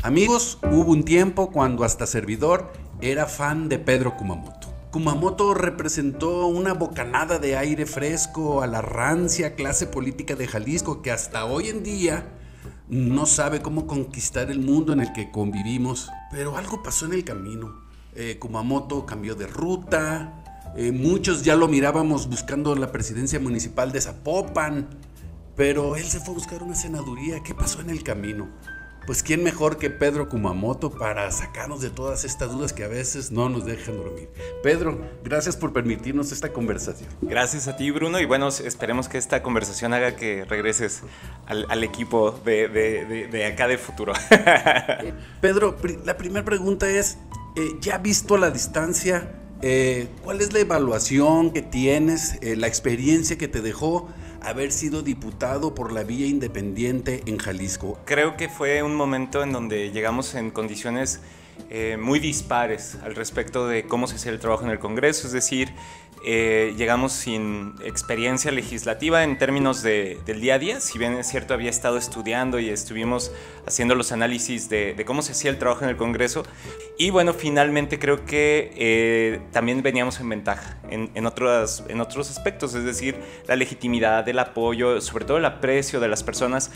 Amigos, hubo un tiempo cuando hasta servidor era fan de Pedro Kumamoto. Kumamoto representó una bocanada de aire fresco a la rancia clase política de Jalisco que hasta hoy en día no sabe cómo conquistar el mundo en el que convivimos. Pero algo pasó en el camino. Kumamoto cambió de ruta. Muchos ya lo mirábamos buscando la presidencia municipal de Zapopan. Pero él se fue a buscar una senaduría. ¿Qué pasó en el camino? Pues quién mejor que Pedro Kumamoto para sacarnos de todas estas dudas que a veces no nos dejan dormir. Pedro, gracias por permitirnos esta conversación. Gracias a ti, Bruno, y bueno, esperemos que esta conversación haga que regreses al equipo de acá de futuro. Pedro, la primera pregunta es, ya visto a la distancia, ¿cuál es la evaluación que tienes, la experiencia que te dejó haber sido diputado por la vía independiente en Jalisco? Creo que fue un momento en donde llegamos en condiciones muy dispares al respecto de cómo se hacía el trabajo en el Congreso, es decir, llegamos sin experiencia legislativa en términos del día a día, si bien es cierto había estado estudiando y estuvimos haciendo los análisis de cómo se hacía el trabajo en el Congreso, y bueno, finalmente creo que también veníamos en ventaja en otros aspectos, es decir, la legitimidad, el apoyo, sobre todo el aprecio de las personas.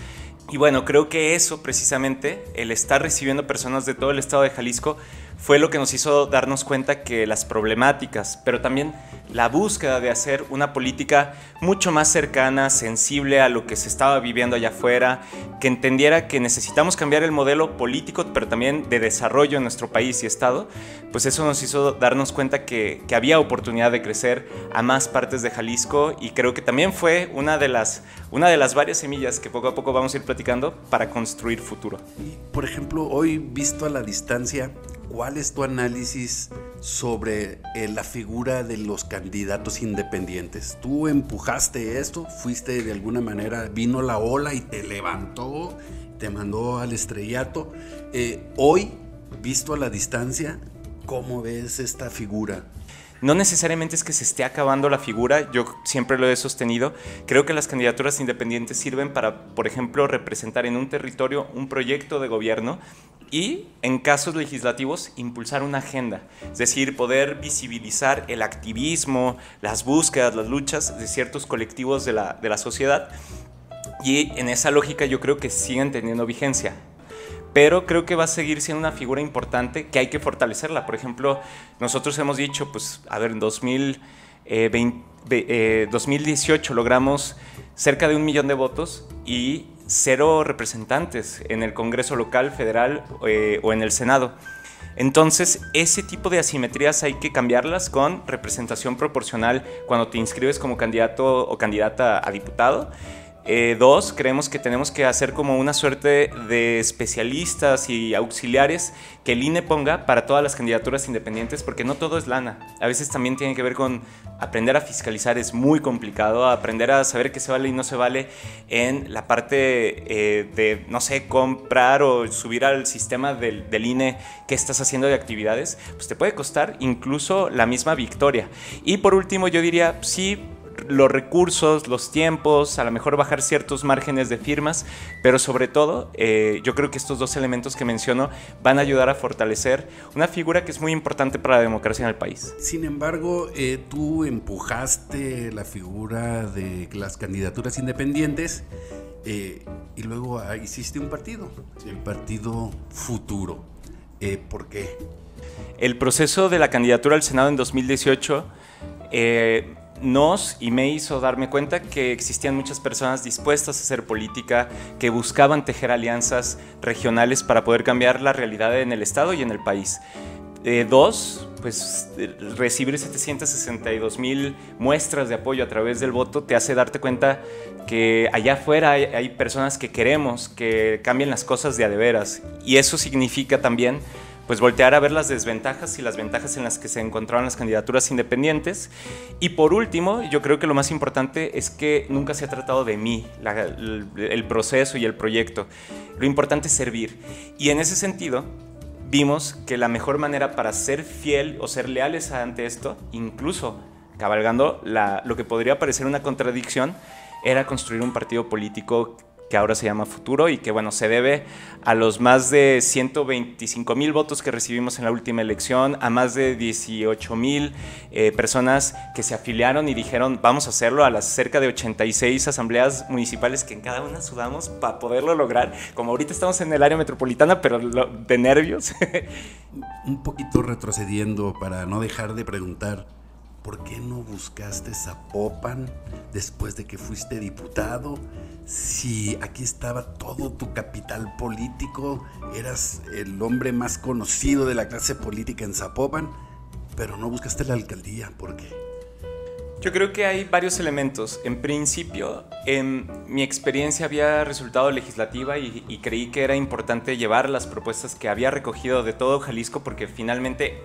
Y bueno, creo que eso precisamente, el estar recibiendo personas de todo el estado de Jalisco, fue lo que nos hizo darnos cuenta que las problemáticas, pero también la búsqueda de hacer una política mucho más cercana, sensible a lo que se estaba viviendo allá afuera, que entendiera que necesitamos cambiar el modelo político, pero también de desarrollo en nuestro país y estado, pues eso nos hizo darnos cuenta que había oportunidad de crecer a más partes de Jalisco, y creo que también fue una de las varias semillas que poco a poco vamos a ir platicando para construir futuro. Por ejemplo, hoy visto a la distancia, ¿cuál es tu análisis sobre la figura de los candidatos independientes? ¿Tú empujaste esto? ¿Fuiste de alguna manera, vino la ola y te levantó, te mandó al estrellato? Hoy, visto a la distancia, ¿cómo ves esta figura? No necesariamente es que se esté acabando la figura, yo siempre lo he sostenido. Creo que las candidaturas independientes sirven para, por ejemplo, representar en un territorio un proyecto de gobierno y, en casos legislativos, impulsar una agenda. Es decir, poder visibilizar el activismo, las búsquedas, las luchas de ciertos colectivos de la sociedad. Y en esa lógica yo creo que siguen teniendo vigencia. Pero creo que va a seguir siendo una figura importante que hay que fortalecerla. Por ejemplo, nosotros hemos dicho, pues, a ver, en 2018 logramos cerca de 1 millón de votos y 0 representantes en el Congreso local, federal o en el Senado. Entonces, ese tipo de asimetrías hay que cambiarlas con representación proporcional cuando te inscribes como candidato o candidata a diputado. 2, creemos que tenemos que hacer como una suerte de especialistas y auxiliares que el INE ponga para todas las candidaturas independientes, porque no todo es lana. A veces también tiene que ver con aprender a fiscalizar, es muy complicado, aprender a saber qué se vale y no se vale en la parte de, no sé, comprar o subir al sistema del INE qué estás haciendo de actividades, pues te puede costar incluso la misma victoria. Y por último, yo diría, sí, los recursos, los tiempos, a lo mejor bajar ciertos márgenes de firmas, pero sobre todo yo creo que estos 2 elementos que menciono van a ayudar a fortalecer una figura que es muy importante para la democracia en el país. Sin embargo, tú empujaste la figura de las candidaturas independientes y luego hiciste un partido, el Partido Futuro. ¿Por qué? El proceso de la candidatura al Senado en 2018 me hizo darme cuenta que existían muchas personas dispuestas a hacer política, que buscaban tejer alianzas regionales para poder cambiar la realidad en el estado y en el país. 2, pues recibir 762,000 muestras de apoyo a través del voto te hace darte cuenta que allá afuera hay personas que queremos que cambien las cosas de a de veras, y eso significa también pues voltear a ver las desventajas y las ventajas en las que se encontraban las candidaturas independientes. Y por último, yo creo que lo más importante es que nunca se ha tratado de mí, el proceso y el proyecto. Lo importante es servir. Y en ese sentido, vimos que la mejor manera para ser fiel o ser leales ante esto, incluso cabalgando lo que podría parecer una contradicción, era construir un partido político que ahora se llama Futuro, y que bueno, se debe a los más de 125,000 votos que recibimos en la última elección, a más de 18,000 personas que se afiliaron y dijeron vamos a hacerlo, a las cerca de 86 asambleas municipales que en cada una sudamos para poderlo lograr, como ahorita estamos en el área metropolitana, pero de nervios. Un poquito retrocediendo para no dejar de preguntar, ¿por qué no buscaste Zapopan después de que fuiste diputado? Si aquí estaba todo tu capital político, eras el hombre más conocido de la clase política en Zapopan, pero no buscaste la alcaldía, ¿por qué? Yo creo que hay varios elementos. En principio, mi experiencia había resultado legislativa y creí que era importante llevar las propuestas que había recogido de todo Jalisco, porque finalmente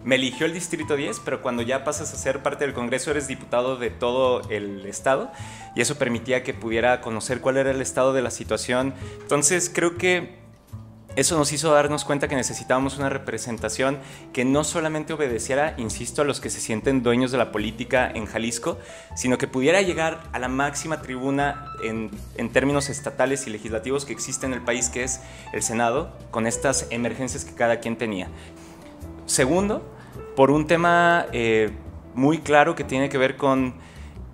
me eligió el Distrito 10, pero cuando ya pasas a ser parte del Congreso eres diputado de todo el estado, y eso permitía que pudiera conocer cuál era el estado de la situación. Entonces creo que eso nos hizo darnos cuenta que necesitábamos una representación que no solamente obedeciera, insisto, a los que se sienten dueños de la política en Jalisco, sino que pudiera llegar a la máxima tribuna en términos estatales y legislativos que existe en el país, que es el Senado, con estas emergencias que cada quien tenía. Segundo, por un tema muy claro que tiene que ver con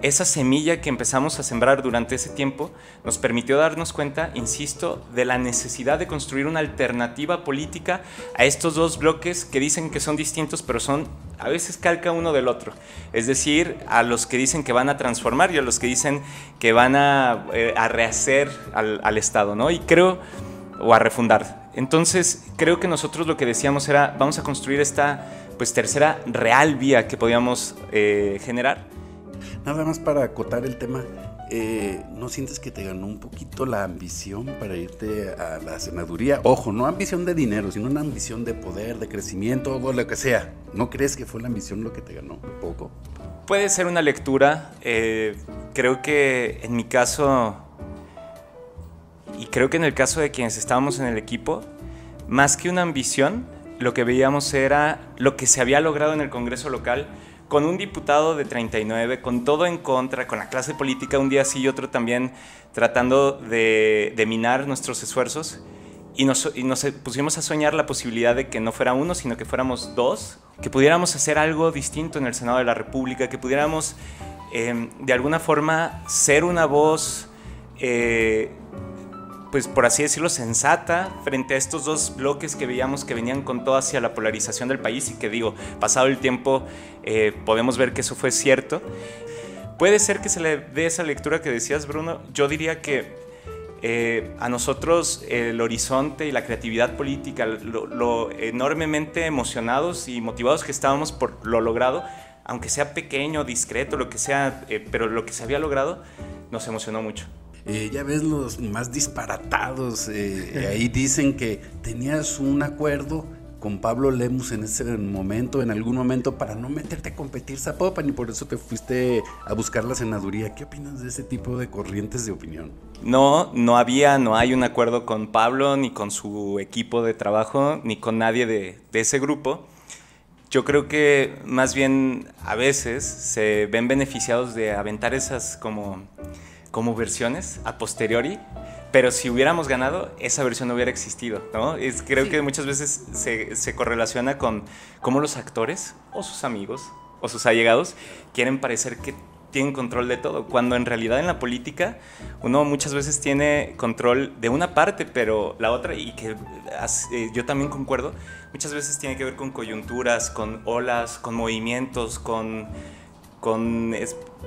esa semilla que empezamos a sembrar durante ese tiempo, nos permitió darnos cuenta, insisto, de la necesidad de construir una alternativa política a estos dos bloques que dicen que son distintos, pero son a veces calca uno del otro. Es decir, a los que dicen que van a transformar y a los que dicen que van a rehacer al Estado, ¿no? Y creo, o a refundar. Entonces, creo que nosotros lo que decíamos era, vamos a construir esta tercera real vía que podíamos generar. Nada más para acotar el tema, ¿no sientes que te ganó un poquito la ambición para irte a la senaduría? Ojo, no ambición de dinero, sino una ambición de poder, de crecimiento, o lo que sea. ¿No crees que fue la ambición lo que te ganó un poco? Puede ser una lectura. Creo que en mi caso, y creo que en el caso de quienes estábamos en el equipo, más que una ambición, lo que veíamos era lo que se había logrado en el Congreso local, con un diputado de 39, con todo en contra, con la clase política un día sí y otro también, tratando de minar nuestros esfuerzos, y nos pusimos a soñar la posibilidad de que no fuera uno, sino que fuéramos dos, que pudiéramos hacer algo distinto en el Senado de la República, que pudiéramos de alguna forma ser una voz, pues por así decirlo, sensata frente a estos dos bloques que veíamos que venían con todo hacia la polarización del país, y que digo, pasado el tiempo podemos ver que eso fue cierto. Puede ser que se le dé esa lectura que decías, Bruno. Yo diría que a nosotros el horizonte y la creatividad política, lo enormemente emocionados y motivados que estábamos por lo logrado, aunque sea pequeño, discreto, lo que sea, pero lo que se había logrado nos emocionó mucho. Ya ves los más disparatados, ahí dicen que tenías un acuerdo con Pablo Lemus en ese momento, en algún momento, para no meterte a competir Zapopan, y por eso te fuiste a buscar la senaduría. ¿Qué opinas de ese tipo de corrientes de opinión? No hay un acuerdo con Pablo, ni con su equipo de trabajo, ni con nadie de ese grupo. Yo creo que más bien a veces se ven beneficiados de aventar esas como versiones a posteriori, pero si hubiéramos ganado, esa versión no hubiera existido, ¿no? Creo que muchas veces se correlaciona con cómo los actores, o sus amigos, o sus allegados, quieren parecer que tienen control de todo, cuando en realidad en la política uno muchas veces tiene control de una parte, pero la otra, y que yo también concuerdo, muchas veces tiene que ver con coyunturas, con olas, con movimientos, con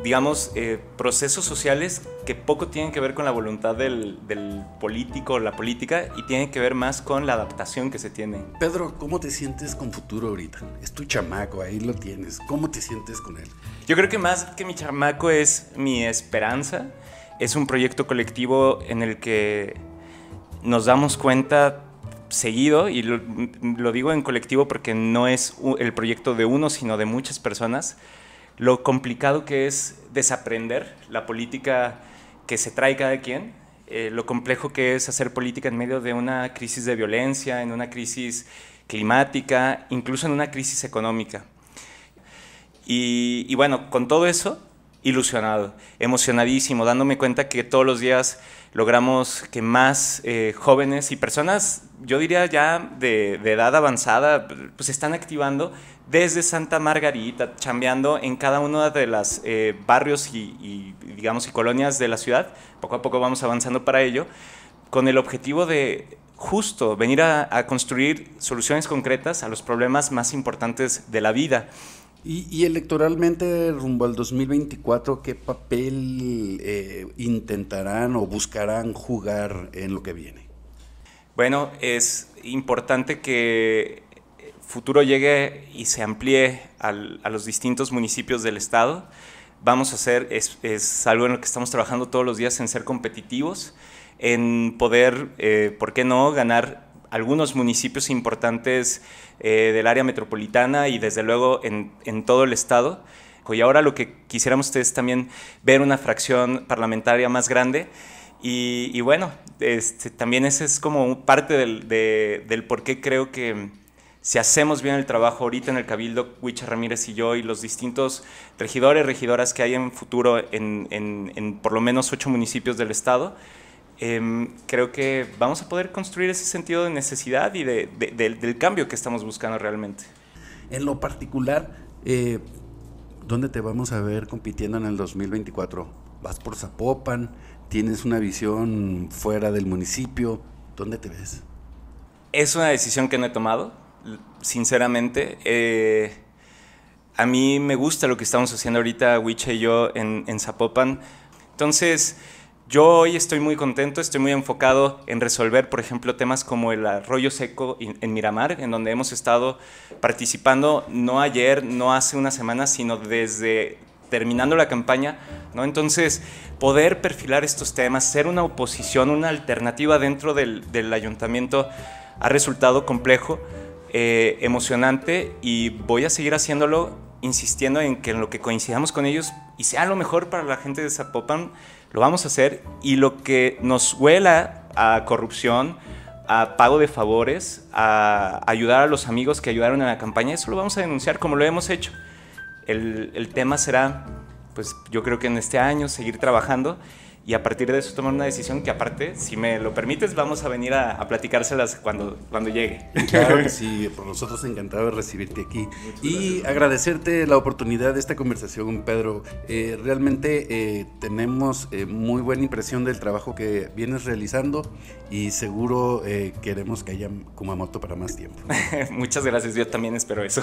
digamos, procesos sociales que poco tienen que ver con la voluntad del político o la política, y tienen que ver más con la adaptación que se tiene. Pedro, ¿cómo te sientes con Futuro ahorita? Es tu chamaco, ahí lo tienes. ¿Cómo te sientes con él? Yo creo que más que mi chamaco es mi esperanza. Es un proyecto colectivo en el que nos damos cuenta seguido, y lo digo en colectivo porque no es el proyecto de uno, sino de muchas personas, lo complicado que es desaprender la política que se trae cada quien, lo complejo que es hacer política en medio de una crisis de violencia, en una crisis climática, incluso en una crisis económica. Y bueno, con todo eso, ilusionado, emocionadísimo, dándome cuenta que todos los días logramos que más jóvenes y personas, yo diría ya de edad avanzada, pues se están activando desde Santa Margarita, chambeando en cada uno de los barrios digamos, y colonias de la ciudad. Poco a poco vamos avanzando para ello, con el objetivo de justo venir a construir soluciones concretas a los problemas más importantes de la vida. Y electoralmente, rumbo al 2024, ¿qué papel intentarán o buscarán jugar en lo que viene? Bueno, es importante que Futuro llegue y se amplíe a los distintos municipios del estado. Vamos a hacer, es algo en lo que estamos trabajando todos los días, en ser competitivos, en poder, ¿por qué no?, ganar algunos municipios importantes del área metropolitana y desde luego en todo el estado. Y ahora lo que quisiéramos es también ver una fracción parlamentaria más grande y bueno, también ese es como parte del por qué creo que si hacemos bien el trabajo ahorita en el Cabildo, Huicha Ramírez y yo y los distintos regidores, regidoras que hay en Futuro en por lo menos 8 municipios del estado, creo que vamos a poder construir ese sentido de necesidad y del cambio que estamos buscando realmente. En lo particular, ¿dónde te vamos a ver compitiendo en el 2024? ¿Vas por Zapopan? ¿Tienes una visión fuera del municipio? ¿Dónde te ves? Es una decisión que no he tomado, sinceramente. A mí me gusta lo que estamos haciendo ahorita, Huicha y yo, en Zapopan. Entonces, yo hoy estoy muy contento, estoy muy enfocado en resolver, por ejemplo, temas como el arroyo seco en Miramar, en donde hemos estado participando no ayer, no hace una semana, sino desde terminando la campaña, ¿no? Entonces, poder perfilar estos temas, ser una oposición, una alternativa dentro del ayuntamiento ha resultado complejo, emocionante, y voy a seguir haciéndolo, insistiendo en que en lo que coincidamos con ellos y sea lo mejor para la gente de Zapopan, lo vamos a hacer, y lo que nos huela a corrupción, a pago de favores, a ayudar a los amigos que ayudaron en la campaña, eso lo vamos a denunciar como lo hemos hecho. El tema será, pues yo creo que en este año seguir trabajando y a partir de eso tomar una decisión que, aparte, si me lo permites, vamos a venir a platicárselas cuando llegue. Claro que sí, por nosotros encantado de recibirte aquí y agradecerte la oportunidad de esta conversación, Pedro. Realmente tenemos muy buena impresión del trabajo que vienes realizando y seguro queremos que haya Kumamoto para más tiempo. Muchas gracias, yo también espero eso.